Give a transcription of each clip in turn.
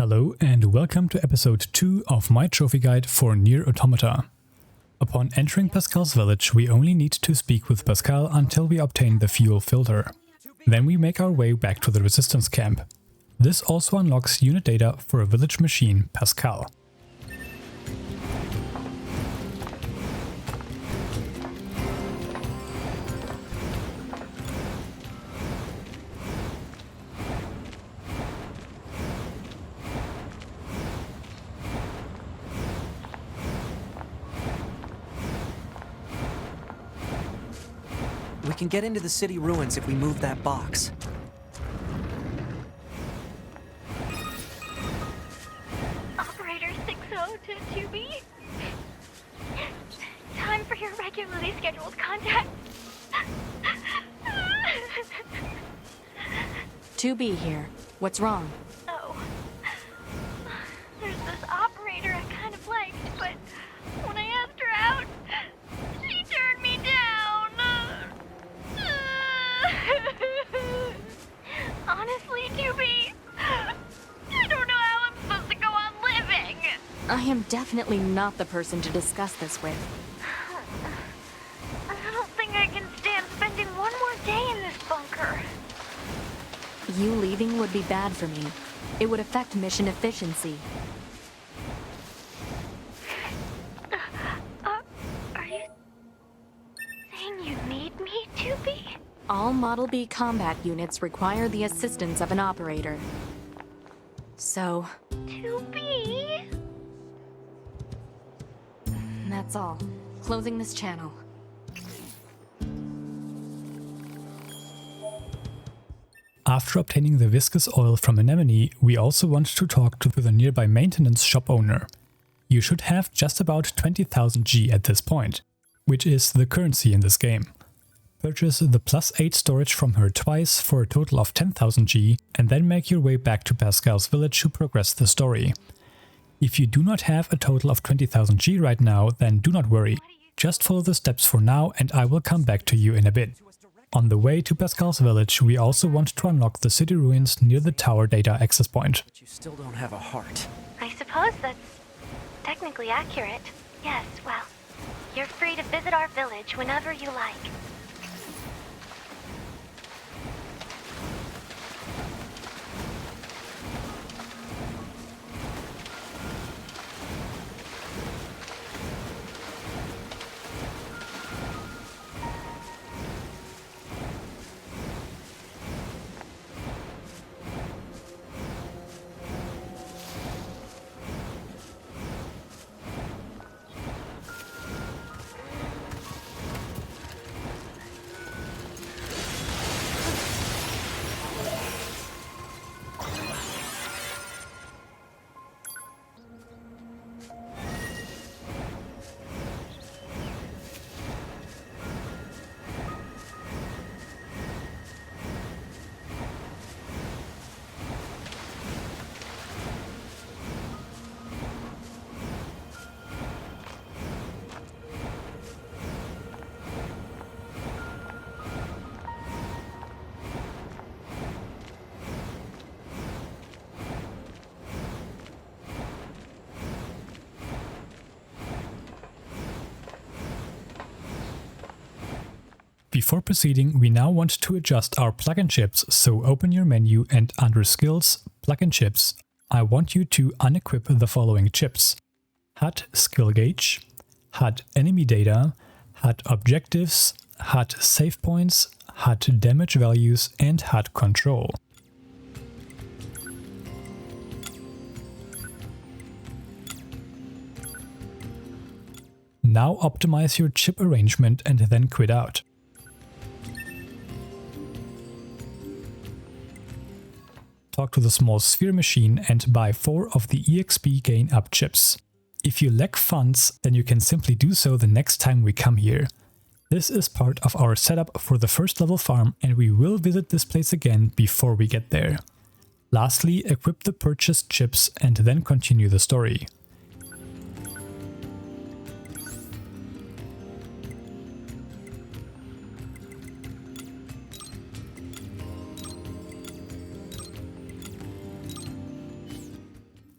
Hello and welcome to episode 2 of my trophy guide for NIER AUTOMATA. Upon entering Pascal's village, we only need to speak with Pascal until we obtain the fuel filter. Then we make our way back to the resistance camp. This also unlocks unit data for a village machine, Pascal. We can get into the city ruins if we move that box. Operator 60 to 2B. Time for your regularly scheduled contact. 2B here. What's wrong? Oh. There's this operator I kind of liked, but when I asked her out, she turned me down. Honestly, 2B, I don't know how I'm supposed to go on living. I am definitely not the person to discuss this with. I don't think I can stand spending one more day in this bunker. You leaving would be bad for me. It would affect mission efficiency. Are you saying you need me, 2B? All Model B combat units require the assistance of an operator. So, 2B? that's all. Closing this channel. After obtaining the viscous oil from Anemone, we also want to talk to the nearby maintenance shop owner. You should have just about 20,000 G at this point, which is the currency in this game. Purchase the +8 storage from her twice for a total of 10,000 G and then make your way back to Pascal's village to progress the story. If you do not have a total of 20,000 G right now, then do not worry. Just follow the steps for now and I will come back to you in a bit. On the way to Pascal's village, we also want to unlock the city ruins near the tower data access point. But you still don't have a heart. I suppose that's technically accurate. Yes, well, you're free to visit our village whenever you like. Before proceeding, we now want to adjust our plugin chips, so open your menu and under Skills, Plugin Chips, I want you to unequip the following chips: HUD Skill Gauge, HUD Enemy Data, HUD Objectives, HUD Save Points, HUD Damage Values and HUD Control. Now optimize your chip arrangement and then quit out. Talk to the small sphere machine and buy 4 of the EXP gain up chips. If you lack funds, then you can simply do so the next time we come here. This is part of our setup for the first level farm and we will visit this place again before we get there. Lastly, equip the purchased chips and then continue the story.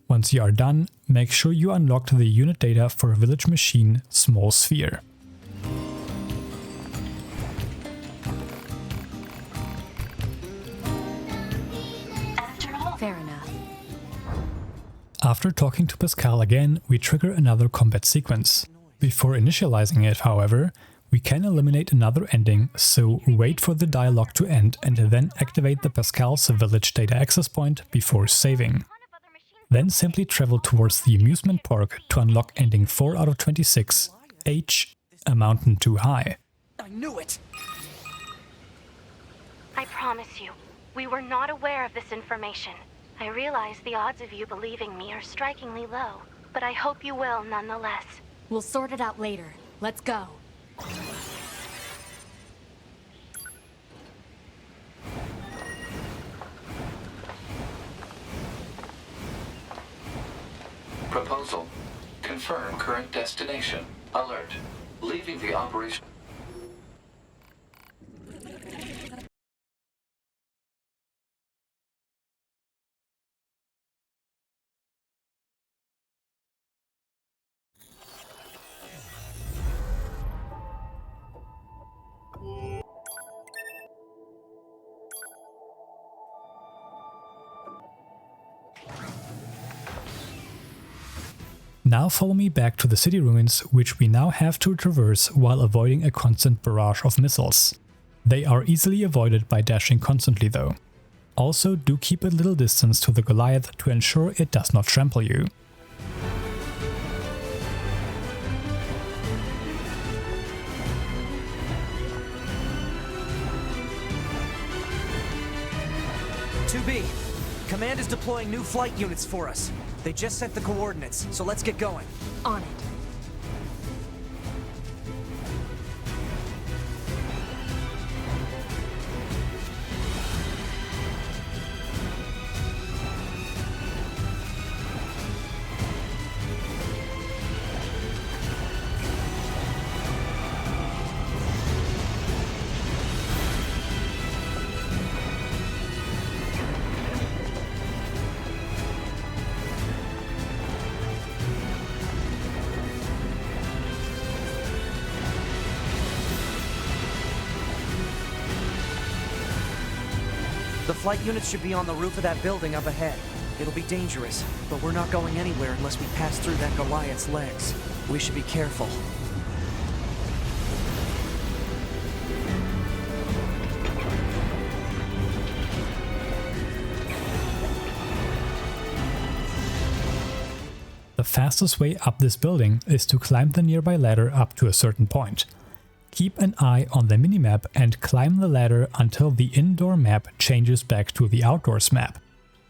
Once you are done, make sure you unlocked the unit data for Village Machine Small Sphere. Fair enough. After talking to Pascal again, we trigger another combat sequence. Before initializing it, however, we can eliminate another ending, so wait for the dialogue to end and then activate the Pascal's village data access point before saving. Then simply travel towards the amusement park to unlock ending 4 out of 26, H, a mountain too high. I knew it! I promise you, we were not aware of this information. I realize the odds of you believing me are strikingly low, but I hope you will nonetheless. We'll sort it out later. Let's go. Proposal. Confirm current destination. Alert. Leaving the operation. Now follow me back to the city ruins, which we now have to traverse while avoiding a constant barrage of missiles. They are easily avoided by dashing constantly though. Also do keep a little distance to the Goliath to ensure it does not trample you. B. Command is deploying new flight units for us. They just sent the coordinates, so let's get going. On it. The flight units should be on the roof of that building up ahead. It'll be dangerous, but we're not going anywhere unless we pass through that Goliath's legs. We should be careful. The fastest way up this building is to climb the nearby ladder up to a certain point. Keep an eye on the minimap and climb the ladder until the indoor map changes back to the outdoors map.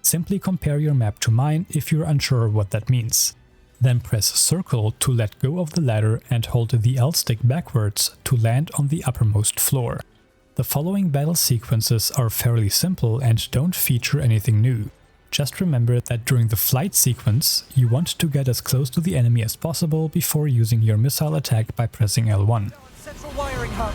Simply compare your map to mine if you're unsure what that means. Then press circle to let go of the ladder and hold the L stick backwards to land on the uppermost floor. The following battle sequences are fairly simple and don't feature anything new. Just remember that during the flight sequence, you want to get as close to the enemy as possible before using your missile attack by pressing L1. Central wiring hub.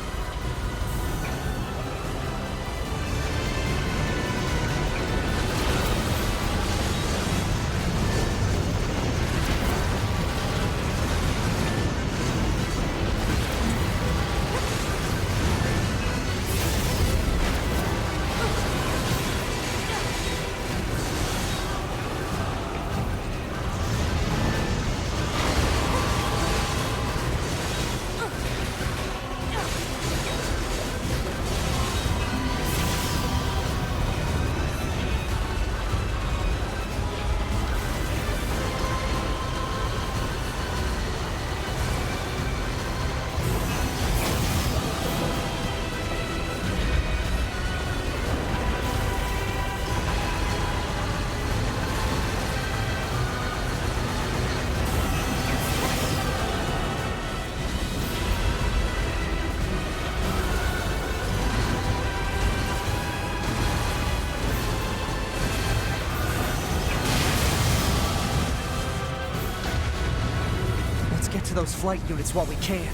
To those flight units while we can.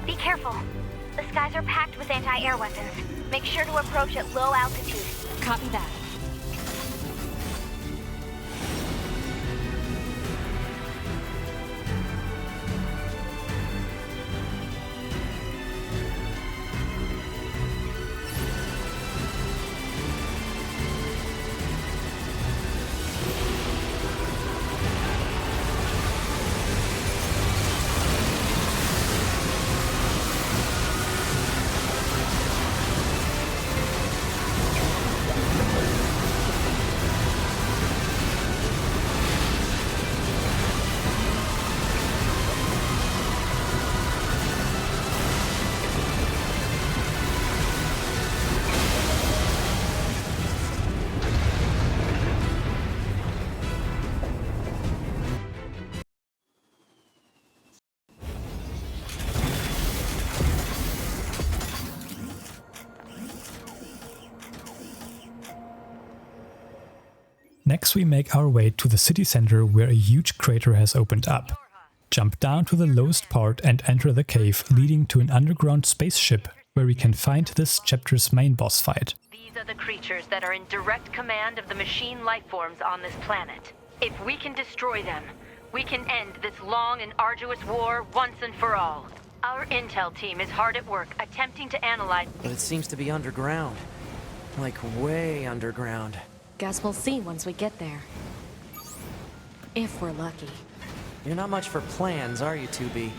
Be careful. The skies are packed with anti-air weapons. Make sure to approach at low altitude. Copy that. Next we make our way to the city center where a huge crater has opened up. Jump down to the lowest part and enter the cave leading to an underground spaceship where we can find this chapter's main boss fight. These are the creatures that are in direct command of the machine lifeforms on this planet. If we can destroy them, we can end this long and arduous war once and for all. Our intel team is hard at work attempting to analyze... But it seems to be underground. Like way underground. Guess we'll see once we get there. If we're lucky. You're not much for plans, are you, 2B?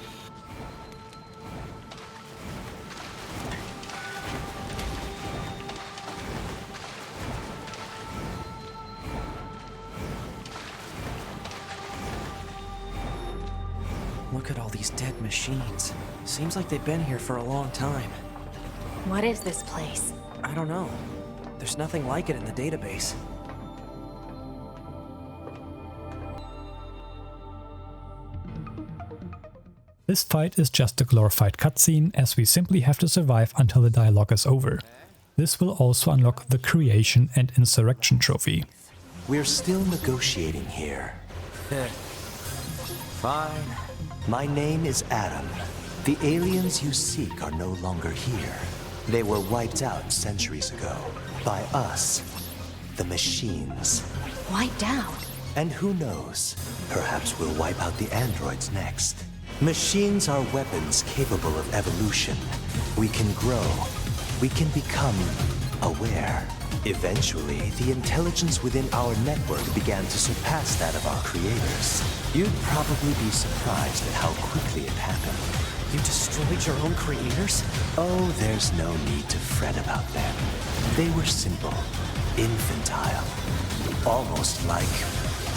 Look at all these dead machines. Seems like they've been here for a long time. What is this place? I don't know. There's nothing like it in the database. This fight is just a glorified cutscene, as we simply have to survive until the dialogue is over. This will also unlock the Creation and Insurrection trophy. We're still negotiating here. Fine. My name is Adam. The aliens you seek are no longer here. They were wiped out centuries ago. By us. The machines. Wiped out? And who knows? Perhaps we'll wipe out the androids next. Machines are weapons capable of evolution. We can grow. We can become aware. Eventually, the intelligence within our network began to surpass that of our creators. You'd probably be surprised at how quickly it happened. You destroyed your own creators? Oh, there's no need to fret about them. They were simple, infantile, almost like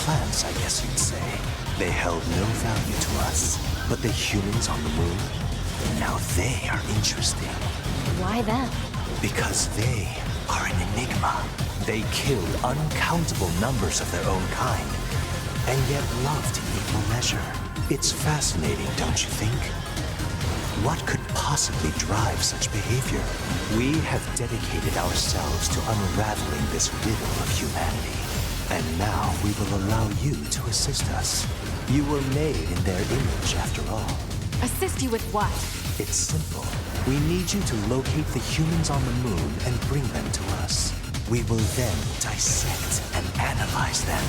plants, I guess you'd say. They held no value to us. But the humans on the moon, now they are interesting. Why them? Because they are an enigma. They killed uncountable numbers of their own kind, and yet loved in equal measure. It's fascinating, don't you think? What could possibly drive such behavior? We have dedicated ourselves to unraveling this riddle of humanity. And now we will allow you to assist us. You were made in their image, after all. Assist you with what? It's simple. We need you to locate the humans on the moon and bring them to us. We will then dissect and analyze them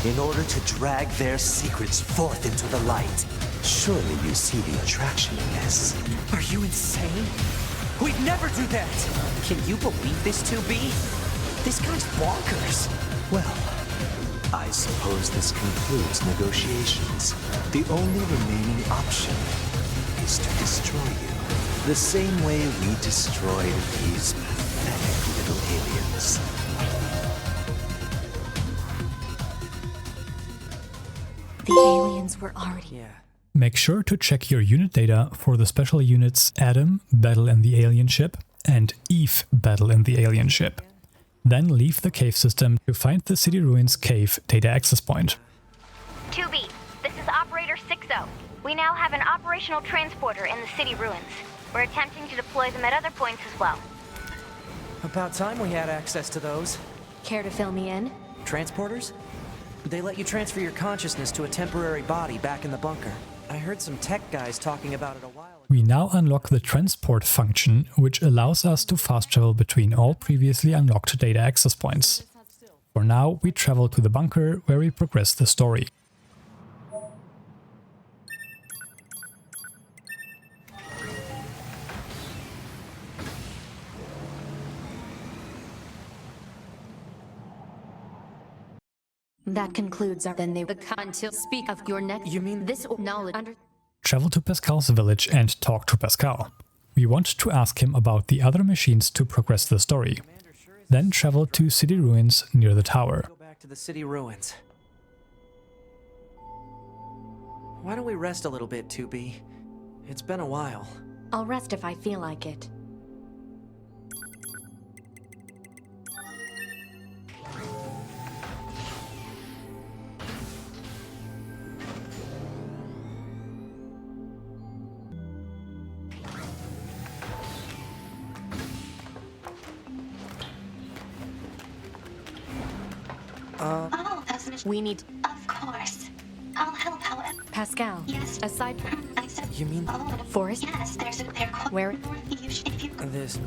in order to drag their secrets forth into the light. Surely you see the attraction in this. Are you insane? We'd never do that! Can you believe this, 2B? This guy's bonkers. Well, I suppose this concludes negotiations. The only remaining option is to destroy you. The same way we destroyed these pathetic little aliens. The aliens were already... Yeah. Make sure to check your unit data for the special units Adam, Battle in the Alien Ship, and Eve, Battle in the Alien Ship. Then leave the cave system to find the City Ruins Cave data access point. 2B, this is Operator 60. We now have an operational transporter in the city ruins. We're attempting to deploy them at other points as well. About time we had access to those. Care to fill me in? Transporters? They let you transfer your consciousness to a temporary body back in the bunker. I heard some tech guys talking about it a while ago. We now unlock the transport function, which allows us to fast travel between all previously unlocked data access points. For now, we travel to the bunker where we progress the story. That concludes our... Then they would until speak of your next... You mean this knowledge under... Travel to Pascal's village and talk to Pascal. We want to ask him about the other machines to progress the story. Then travel to City Ruins near the tower. Go back to the city ruins. Why don't we rest a little bit, 2B? It's been a while. I'll rest if I feel like it. transmission. We need... Of course. I'll help, however. Pascal, Yes. aside from... I said... You mean Forest? Yes, there's a... They're called... Where? If you... this?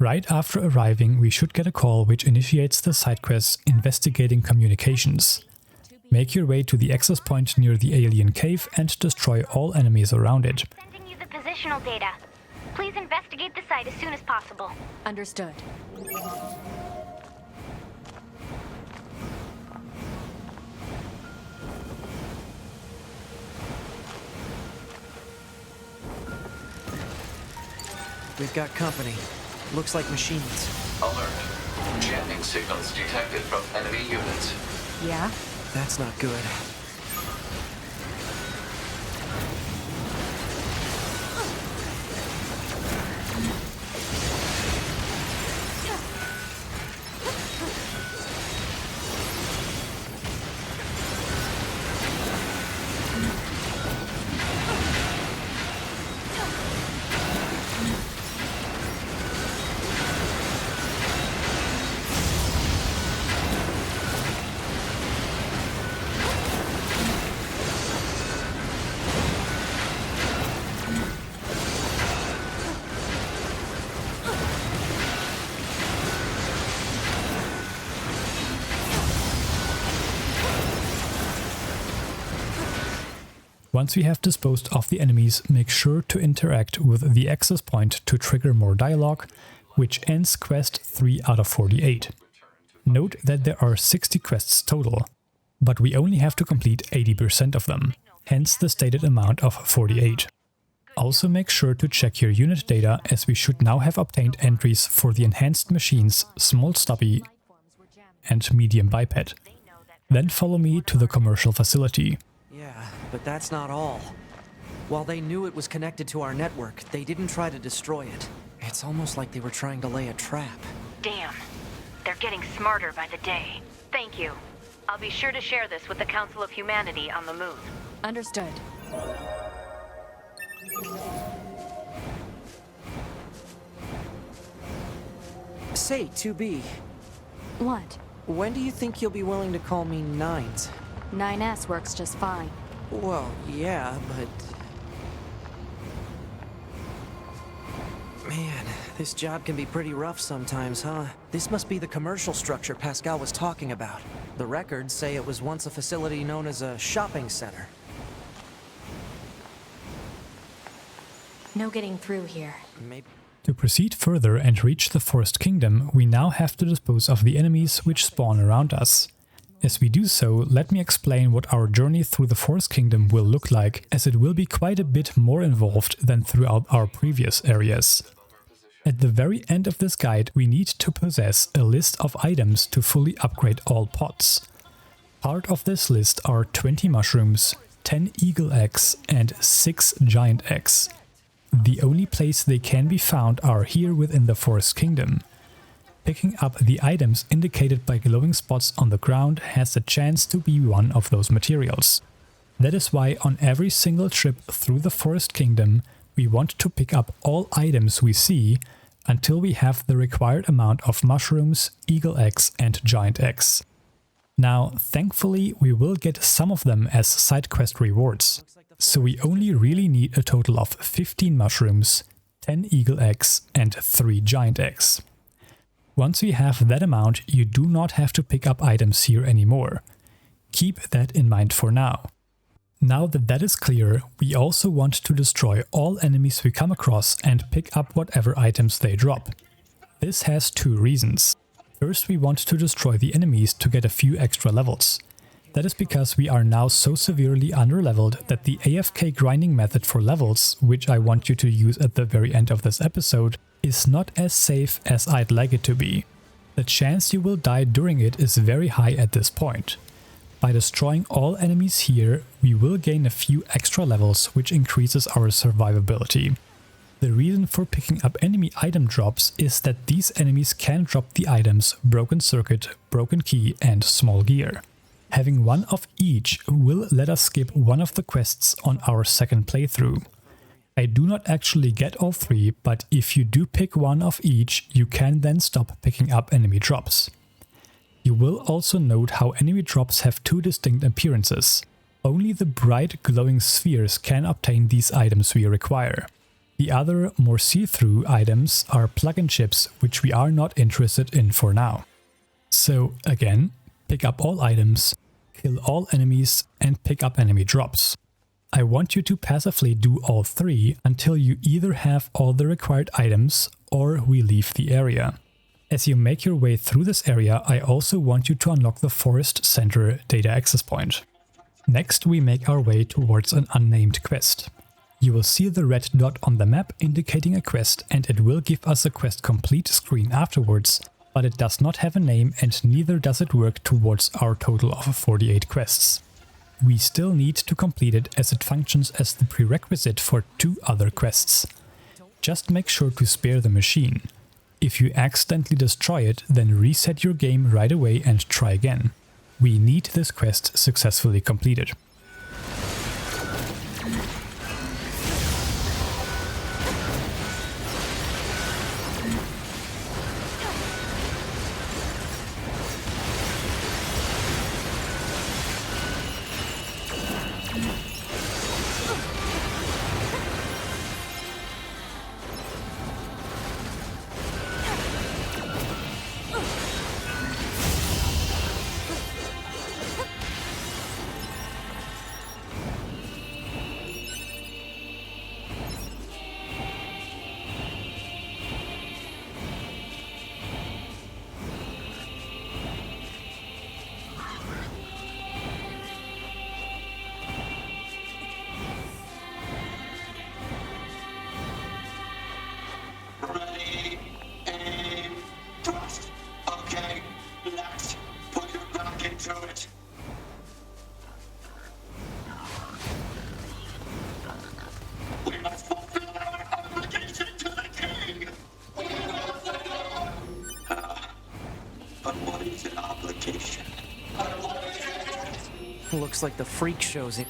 Right after arriving, we should get a call which initiates the side quest investigating communications. Make your way to the access point near the alien cave and destroy all enemies around it. Sending you the positional data. Please investigate the site as soon as possible. Understood. We've got company. Looks like machines. Alert. Jamming signals detected from enemy units. Yeah? That's not good. Once we have disposed of the enemies, make sure to interact with the access point to trigger more dialogue, which ends quest 3 out of 48. Note that there are 60 quests total, but we only have to complete 80% of them, hence the stated amount of 48. Also make sure to check your unit data, as we should now have obtained entries for the enhanced machines Small Stubby and Medium Biped. Then follow me to the commercial facility. Yeah, but that's not all. While they knew it was connected to our network, they didn't try to destroy it. It's almost like they were trying to lay a trap. Damn. They're getting smarter by the day. Thank you. I'll be sure to share this with the Council of Humanity on the move. Understood. Say, 2B, What? when do you think you'll be willing to call me Nines? 9S works just fine. Well, yeah, but... Man, this job can be pretty rough sometimes, huh? This must be the commercial structure Pascal was talking about. The records say it was once a facility known as a shopping center. No getting through here. Maybe... To proceed further and reach the Forest Kingdom, we now have to dispose of the enemies which spawn around us. As we do so, let me explain what our journey through the Forest Kingdom will look like, as it will be quite a bit more involved than throughout our previous areas. At the very end of this guide, we need to possess a list of items to fully upgrade all pods. Part of this list are 20 mushrooms, 10 eagle eggs and 6 giant eggs. The only place they can be found are here within the Forest Kingdom. Picking up the items indicated by glowing spots on the ground has a chance to be one of those materials. That is why on every single trip through the Forest Kingdom, we want to pick up all items we see until we have the required amount of mushrooms, eagle eggs and giant eggs. Now, thankfully, we will get some of them as side quest rewards. So we only really need a total of 15 mushrooms, 10 eagle eggs and 3 giant eggs. Once we have that amount, you do not have to pick up items here anymore. Keep that in mind for now. Now that that is clear, we also want to destroy all enemies we come across and pick up whatever items they drop. This has two reasons. First, we want to destroy the enemies to get a few extra levels. That is because we are now so severely underleveled that the AFK grinding method for levels, which I want you to use at the very end of this episode, is not as safe as I'd like it to be. The chance you will die during it is very high at this point. By destroying all enemies here, we will gain a few extra levels, which increases our survivability. The reason for picking up enemy item drops is that these enemies can drop the items Broken Circuit, Broken Key and Small Gear. Having one of each will let us skip one of the quests on our second playthrough. I do not actually get all three, but if you do pick one of each, you can then stop picking up enemy drops. You will also note how enemy drops have two distinct appearances. Only the bright glowing spheres can obtain these items we require. The other, more see-through items are plug-in chips, which we are not interested in for now. So again, pick up all items, kill all enemies and pick up enemy drops. I want you to passively do all three until you either have all the required items or we leave the area. As you make your way through this area, I also want you to unlock the Forest Center data access point. Next, we make our way towards an unnamed quest. You will see the red dot on the map indicating a quest, and it will give us a quest complete screen afterwards, but it does not have a name and neither does it work towards our total of 48 quests. We still need to complete it as it functions as the prerequisite for 2 other quests. Just make sure to spare the machine. If you accidentally destroy it, then reset your game right away and try again. We need this quest successfully completed. Looks like the freak show's in.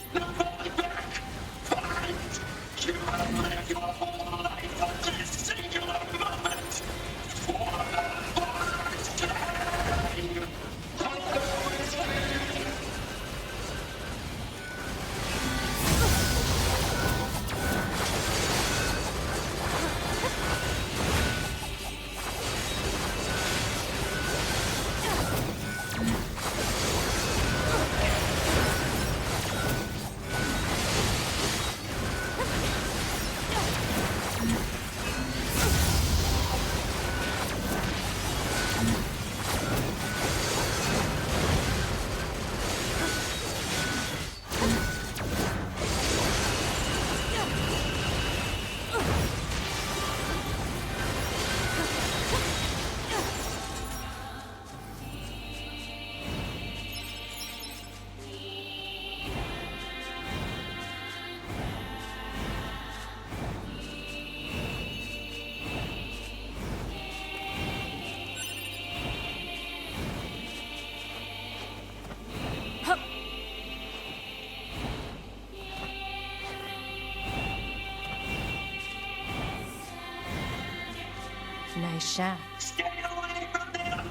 Nice shot. Stay away from them!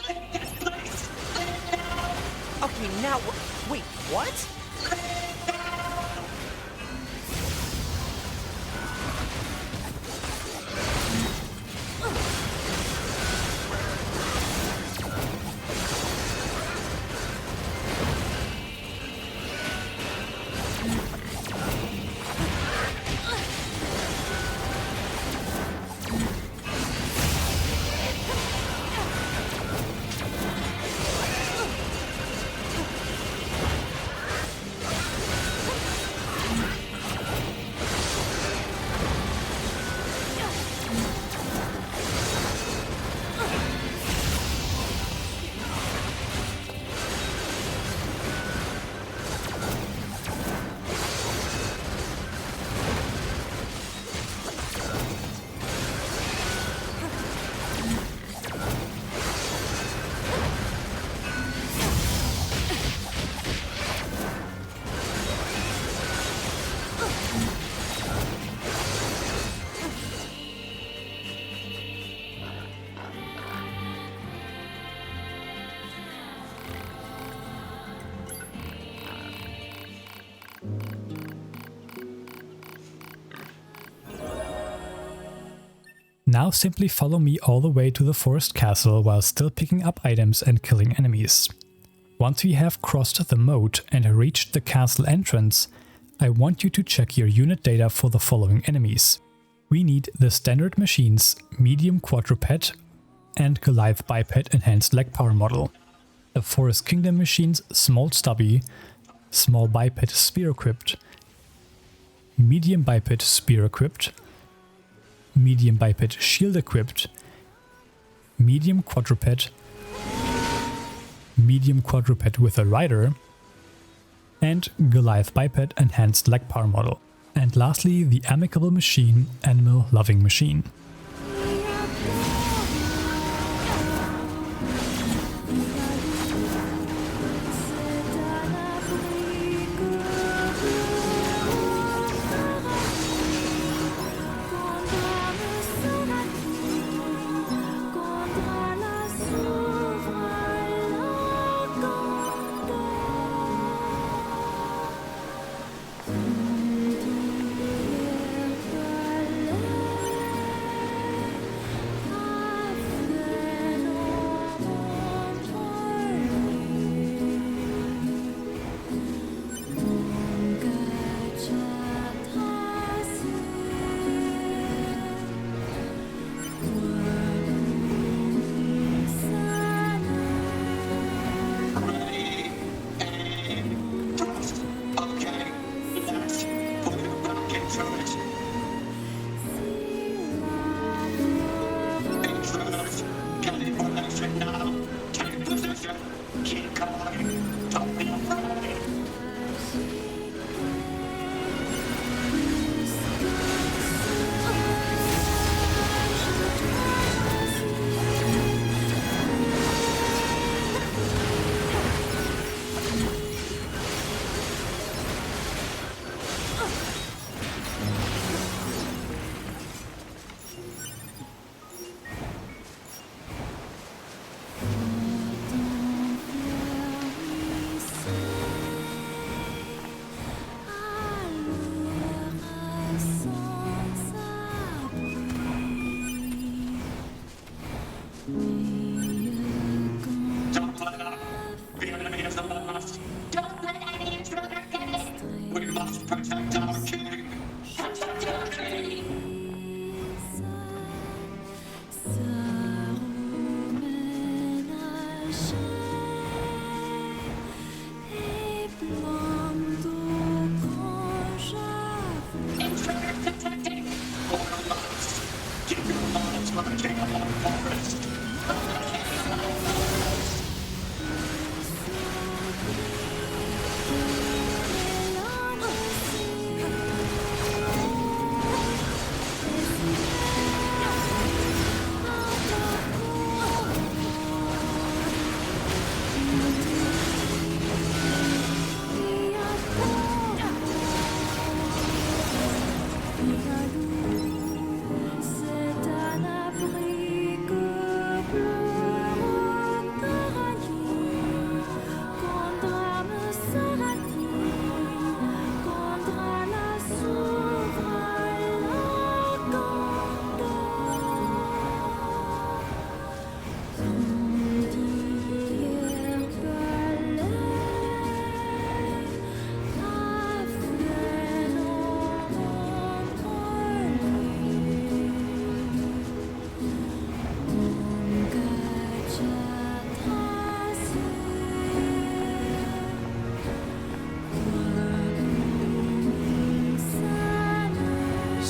Leave this place! Okay, now wait, what? Now simply follow me all the way to the forest castle while still picking up items and killing enemies. Once we have crossed the moat and reached the castle entrance, I want you to check your unit data for the following enemies. We need the standard machines, medium Quadruped and Goliath Biped enhanced Legpower model. The Forest Kingdom machines, small Stubby, small Biped spear equipped, medium Biped spear equipped, medium Biped shield equipped, medium Quadruped, medium Quadruped with a rider, and Goliath Biped enhanced Legpower model. And lastly, the Amicable machine, animal loving machine.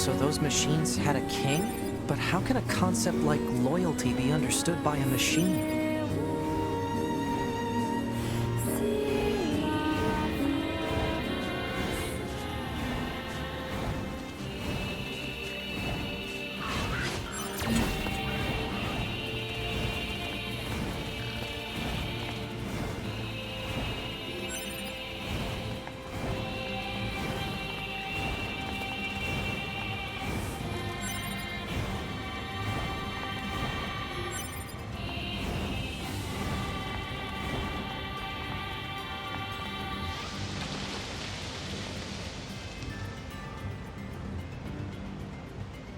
So those machines had a king? But how can a concept like loyalty be understood by a machine?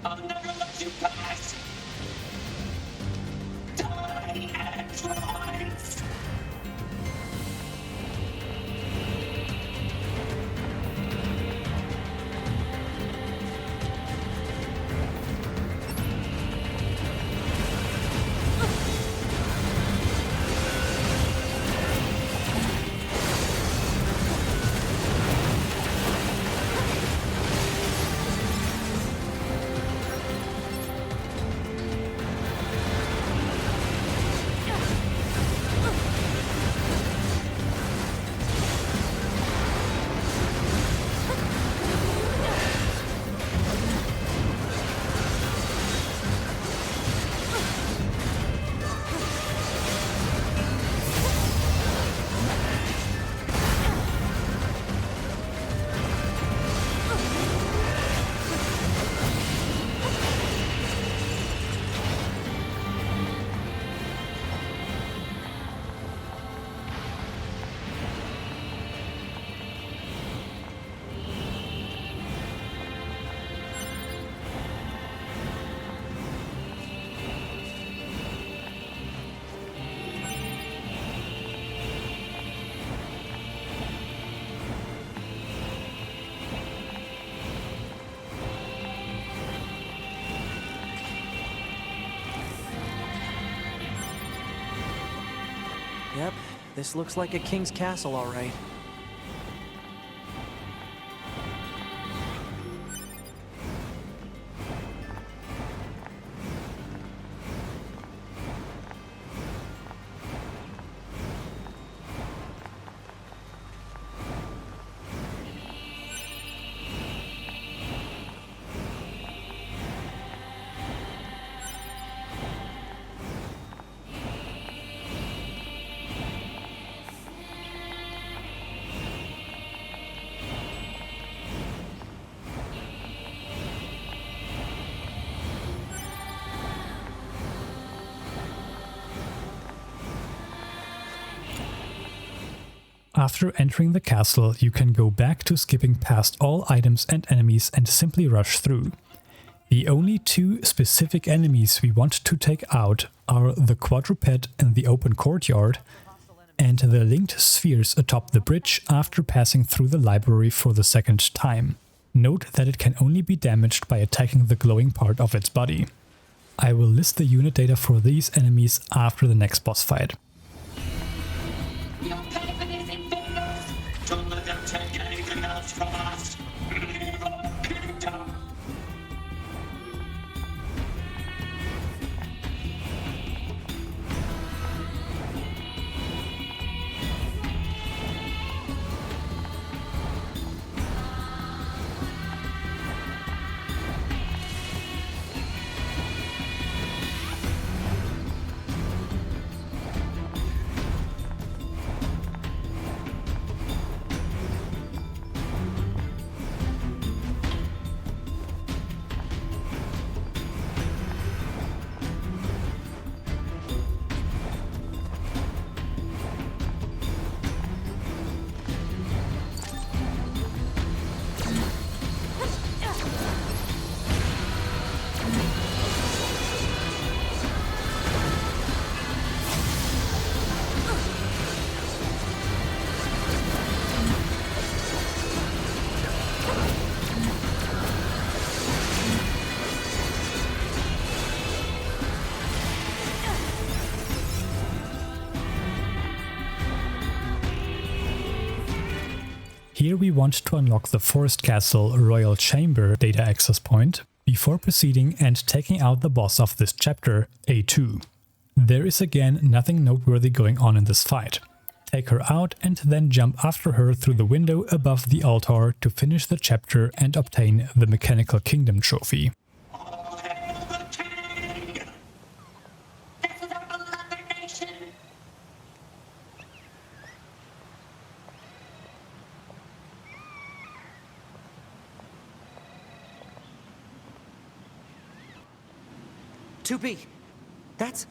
I'll never let you pass. Yep, this looks like a king's castle, all right. After entering the castle, you can go back to skipping past all items and enemies and simply rush through. The only two specific enemies we want to take out are the Quadruped in the open courtyard and the linked spheres atop the bridge after passing through the library for the second time. Note that it can only be damaged by attacking the glowing part of its body. I will list the unit data for these enemies after the next boss fight. You'll pay for this invaders! Don't let them take anything else from us! Leave our kingdom! Here we want to unlock the Forest Castle Royal Chamber data access point before proceeding and taking out the boss of this chapter, A2. There is again nothing noteworthy going on in this fight. Take her out and then jump after her through the window above the altar to finish the chapter and obtain the Mechanical Kingdom trophy. All hail the king! This is our beloved nation! Stubby, that's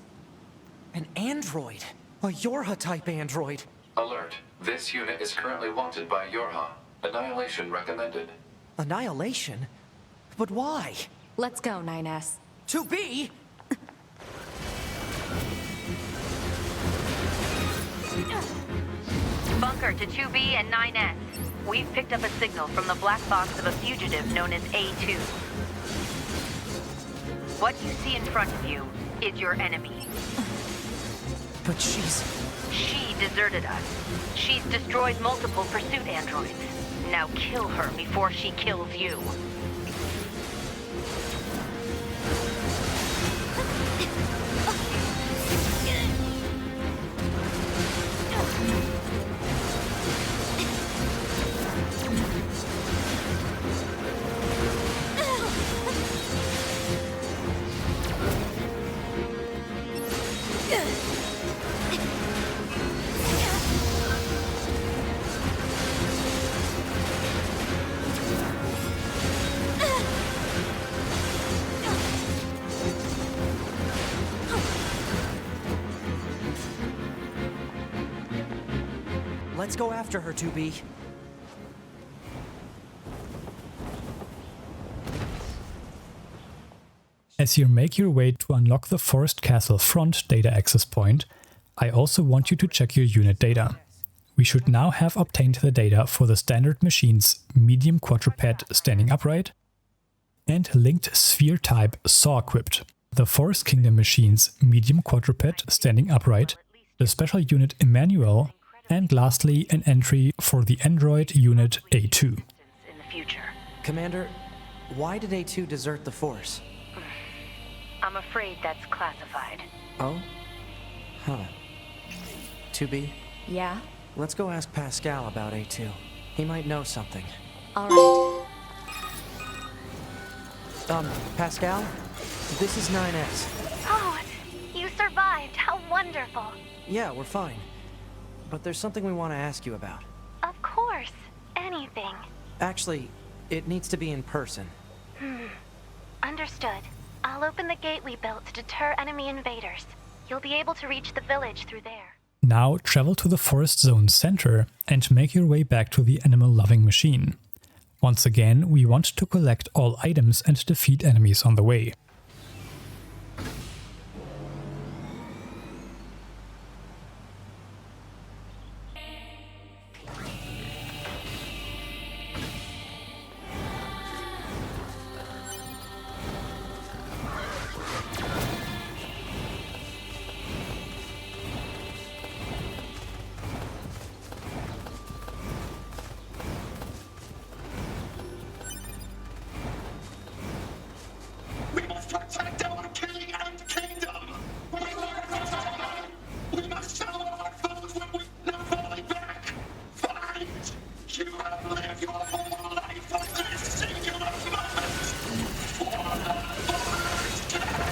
an android. A Yorha-type android. Alert. This unit is currently wanted by Yorha. Annihilation recommended. Annihilation? But why? Let's go, 9S. Stubby! Tucker to 2B and 9S. We've picked up a signal from the black box of a fugitive known as A2. What you see in front of you is your enemy. But she's... She deserted us. She's destroyed multiple pursuit androids. Now kill her before she kills you. Let's go after her, 2B. As you make your way to unlock the Forest Castle front data access point, I also want you to check your unit data. We should now have obtained the data for the standard machine's medium quadruped standing upright and linked sphere type saw equipped, the Forest Kingdom machine's medium quadruped standing upright, the special unit Immanuel, and lastly an entry for the android unit A2. In the future. Commander, why did A2 desert the Force? I'm afraid that's classified. Oh? Huh. 2B, Yeah? let's go ask Pascal about A2. He might know something. Alright. Pascal? This is 9S. Oh, you survived. How wonderful. Yeah, we're fine. But there's something we want to ask you about. Of course. Anything. Actually, it needs to be in person. Understood. I'll open the gate we built to deter enemy invaders. You'll be able to reach the village through there. Now travel to the Forest Zone center and make your way back to the animal-loving machine. Once again, we want to collect all items and defeat enemies on the way. We must protect our king and kingdom! We must show our foes when we're not falling back! Fight! You have lived your whole life for this singular moment! For the Forest King!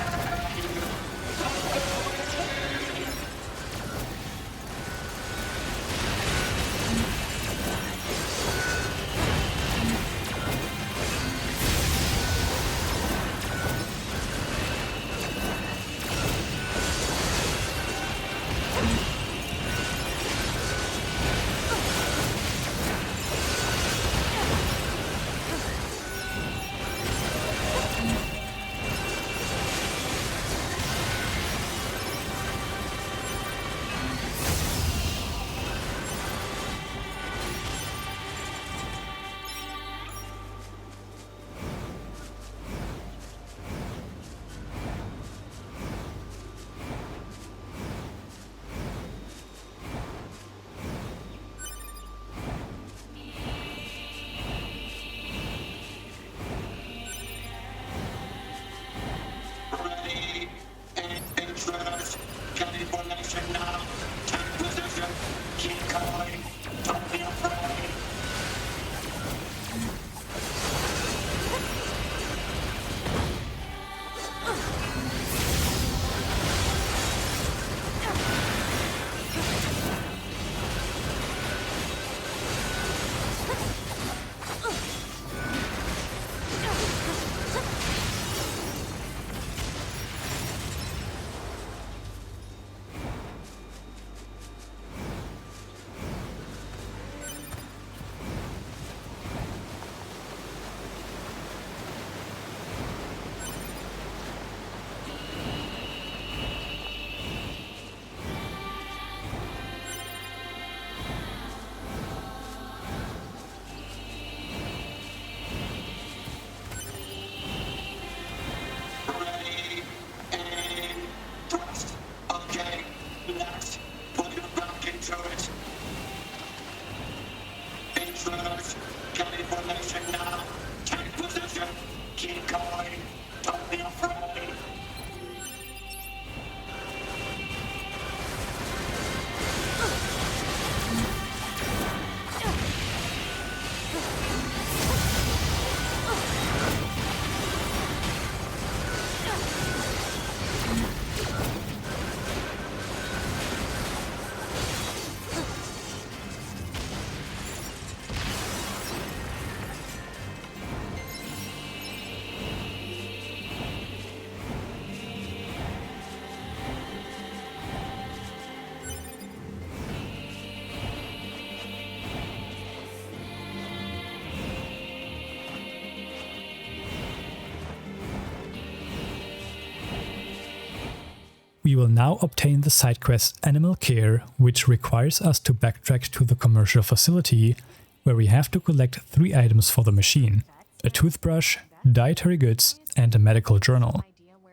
We will now obtain the side quest Animal Care, which requires us to backtrack to the commercial facility, where we have to collect 3 items for the machine: a toothbrush, dietary goods, and a medical journal.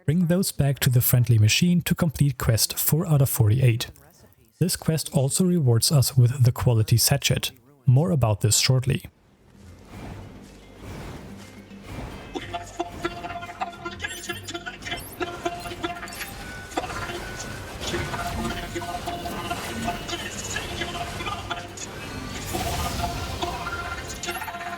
Bring those back to the friendly machine to complete quest 4 out of 48. This quest also rewards us with the quality sachet. More about this shortly. We must fulfill our obligation to the kid, no falling back. Fight! You have lived your whole life for this singular moment. For the first time!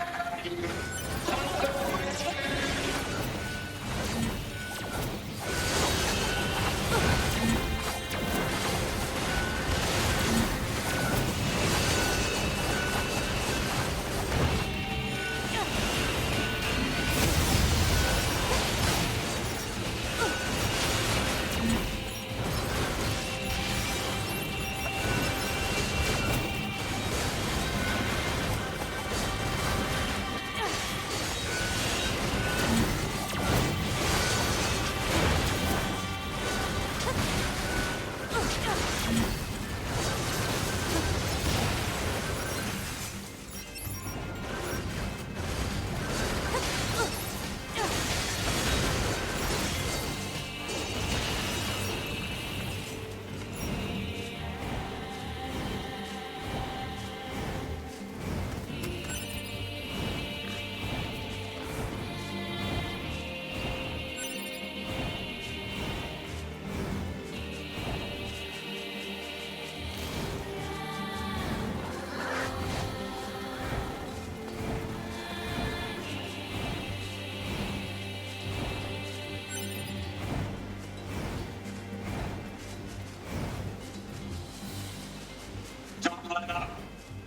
Don't let up.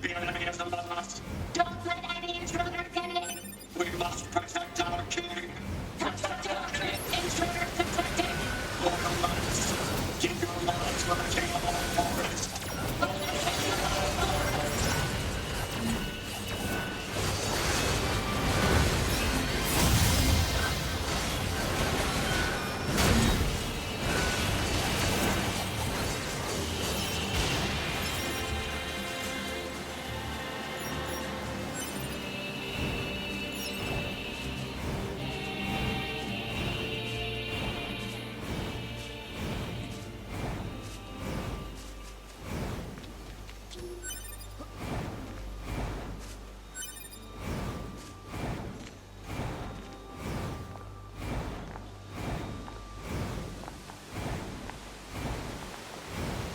The enemy is above us. Don't let any intruder get in. We must protect our king. Protect our king. Intruder detected. Loyal knights, keep your lives for the king of all forest.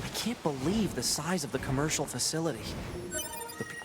I can't believe the size of the commercial facility. The pe-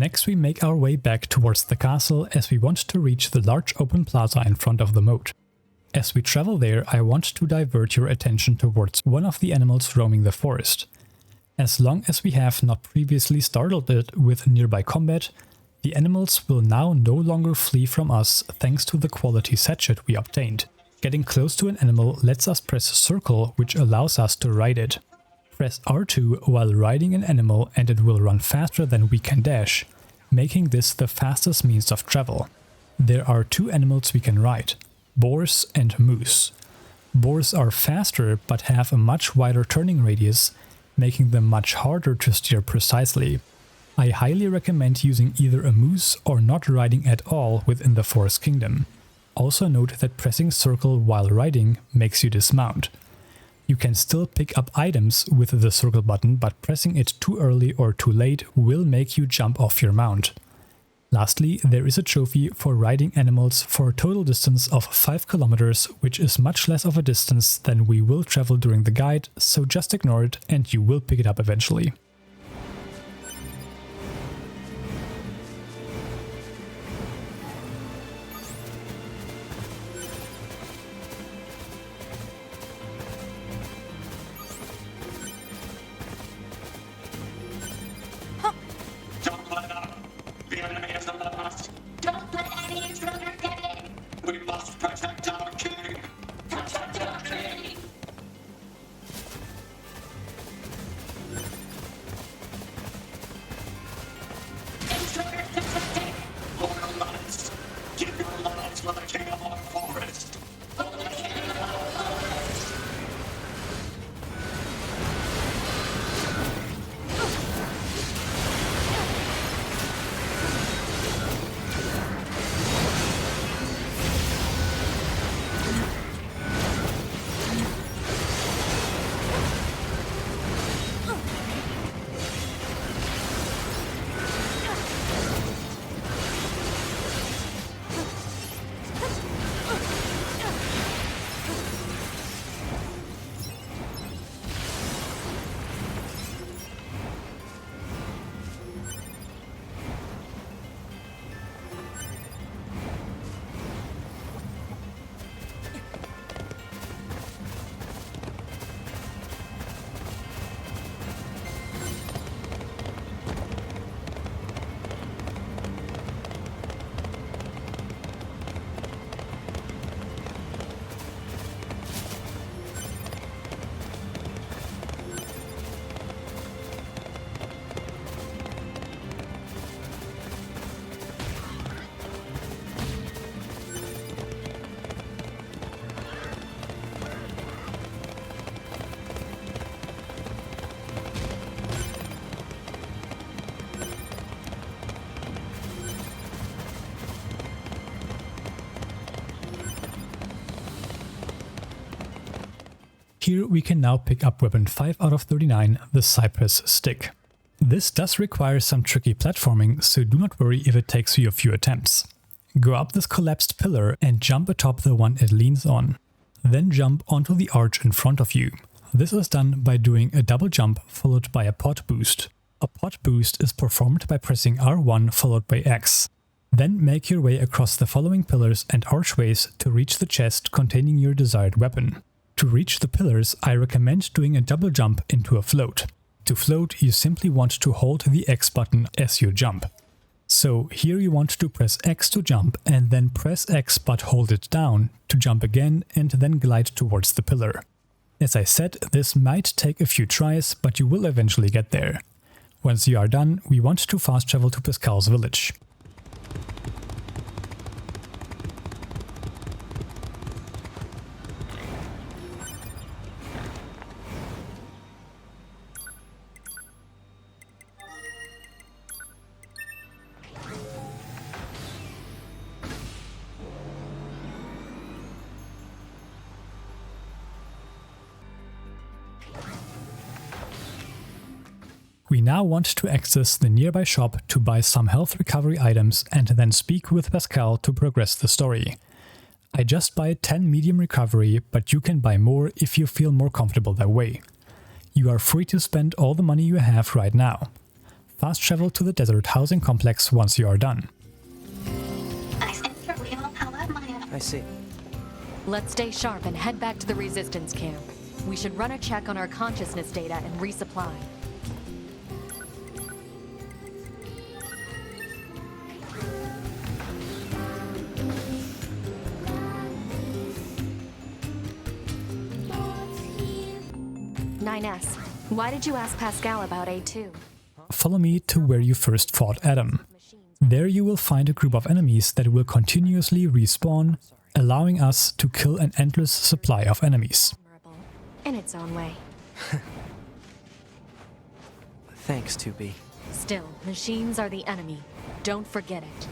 Next we make our way back towards the castle as we want to reach the large open plaza in front of the moat. As we travel there, I want to divert your attention towards one of the animals roaming the forest. As long as we have not previously startled it with nearby combat, the animals will now no longer flee from us thanks to the quality satchet we obtained. Getting close to an animal lets us press circle, which allows us to ride it. Press R2 while riding an animal and it will run faster than we can dash, making this the fastest means of travel. There are two animals we can ride, boars and moose. Boars are faster but have a much wider turning radius, making them much harder to steer precisely. I highly recommend using either a moose or not riding at all within the Forest Kingdom. Also note that pressing circle while riding makes you dismount. You can still pick up items with the circle button, but pressing it too early or too late will make you jump off your mount. Lastly, there is a trophy for riding animals for a total distance of 5 kilometers, which is much less of a distance than we will travel during the guide, so just ignore it and you will pick it up eventually. Don't let up! The enemy is above us! Don't let any intruder get in! We must protect our king! Protect our king! Intruder detected! Loyal knights! Give your lives for the king of our forest! For the king of our forest! Here we can now pick up weapon 5 out of 39, the Cypress stick. This does require some tricky platforming, so do not worry if it takes you a few attempts. Go up this collapsed pillar and jump atop the one it leans on. Then jump onto the arch in front of you. This is done by doing a double jump followed by a pod boost. A pod boost is performed by pressing R1 followed by X. Then make your way across the following pillars and archways to reach the chest containing your desired weapon. To reach the pillars, I recommend doing a double jump into a float. To float, you simply want to hold the X button as you jump. So here you want to press X to jump and then press X but hold it down to jump again and then glide towards the pillar. As I said, this might take a few tries, but you will eventually get there. Once you are done, we want to fast travel to Pascal's village. We now want to access the nearby shop to buy some health recovery items and then speak with Pascal to progress the story. I just buy 10 medium recovery, but you can buy more if you feel more comfortable that way. You are free to spend all the money you have right now. Fast travel to the desert housing complex once you are done. I see. Let's stay sharp and head back to the resistance camp. We should run a check on our consciousness data and resupply. "9S, why did you ask Pascal about A2? Follow me to where you first fought Adam. There you will find a group of enemies that will continuously respawn, allowing us to kill an endless supply of enemies. In its own way. Thanks, 2B. Still, machines are the enemy. Don't forget it.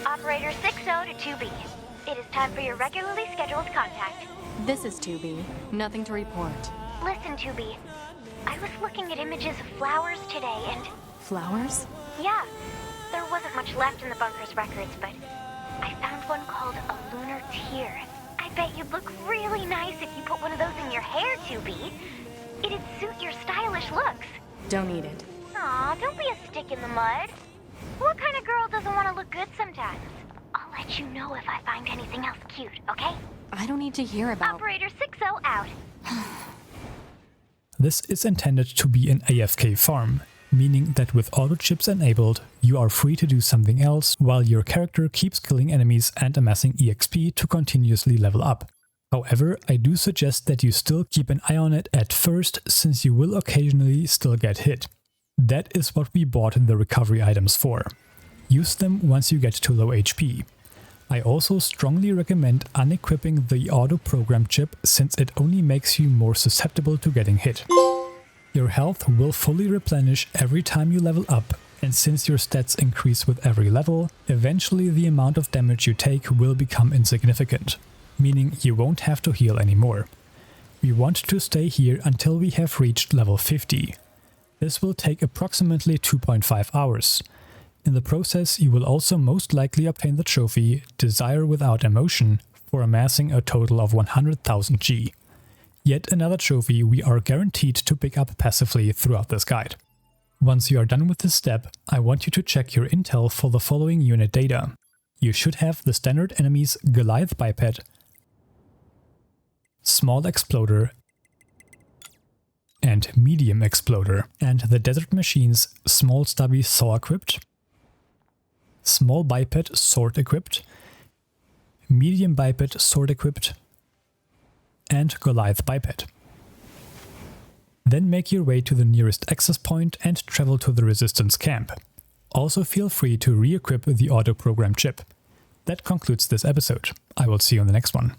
Operator 60 to 2B. It is time for your regularly scheduled contact. This is 2B. Nothing to report. Listen, 2B. I was looking at images of flowers today and... Flowers? Yeah. There wasn't much left in the bunker's records, but I found one called a lunar tear. I bet you'd look really nice if you put one of those in your hair, 2B. It'd suit your stylish looks. Don't eat it. Aw, don't be a stick in the mud. What kind of girl doesn't want to look good sometimes? I'll let you know if I find anything else cute, okay? I don't need to hear about... Operator 60 out. This is intended to be an AFK farm, meaning that with auto chips enabled, you are free to do something else while your character keeps killing enemies and amassing EXP to continuously level up. However, I do suggest that you still keep an eye on it at first, since you will occasionally still get hit. That is what we bought the recovery items for. Use them once you get to low HP. I also strongly recommend unequipping the auto-program chip, since it only makes you more susceptible to getting hit. Your health will fully replenish every time you level up, and since your stats increase with every level, eventually the amount of damage you take will become insignificant, meaning you won't have to heal anymore. We want to stay here until we have reached level 50. This will take approximately 2.5 hours. In the process, you will also most likely obtain the trophy Desire Without Emotion for amassing a total of 100,000 G. Yet another trophy we are guaranteed to pick up passively throughout this guide. Once you are done with this step, I want you to check your intel for the following unit data. You should have the standard enemies Goliath Biped, Small Exploder, and Medium Exploder, and the Desert Machines Small Stubby Saw Equipped, Small Biped Sword Equipped, Medium Biped Sword Equipped, and Goliath Biped. Then make your way to the nearest access point and travel to the resistance camp. Also feel free to re-equip the auto-program chip. That concludes this episode. I will see you on the next one.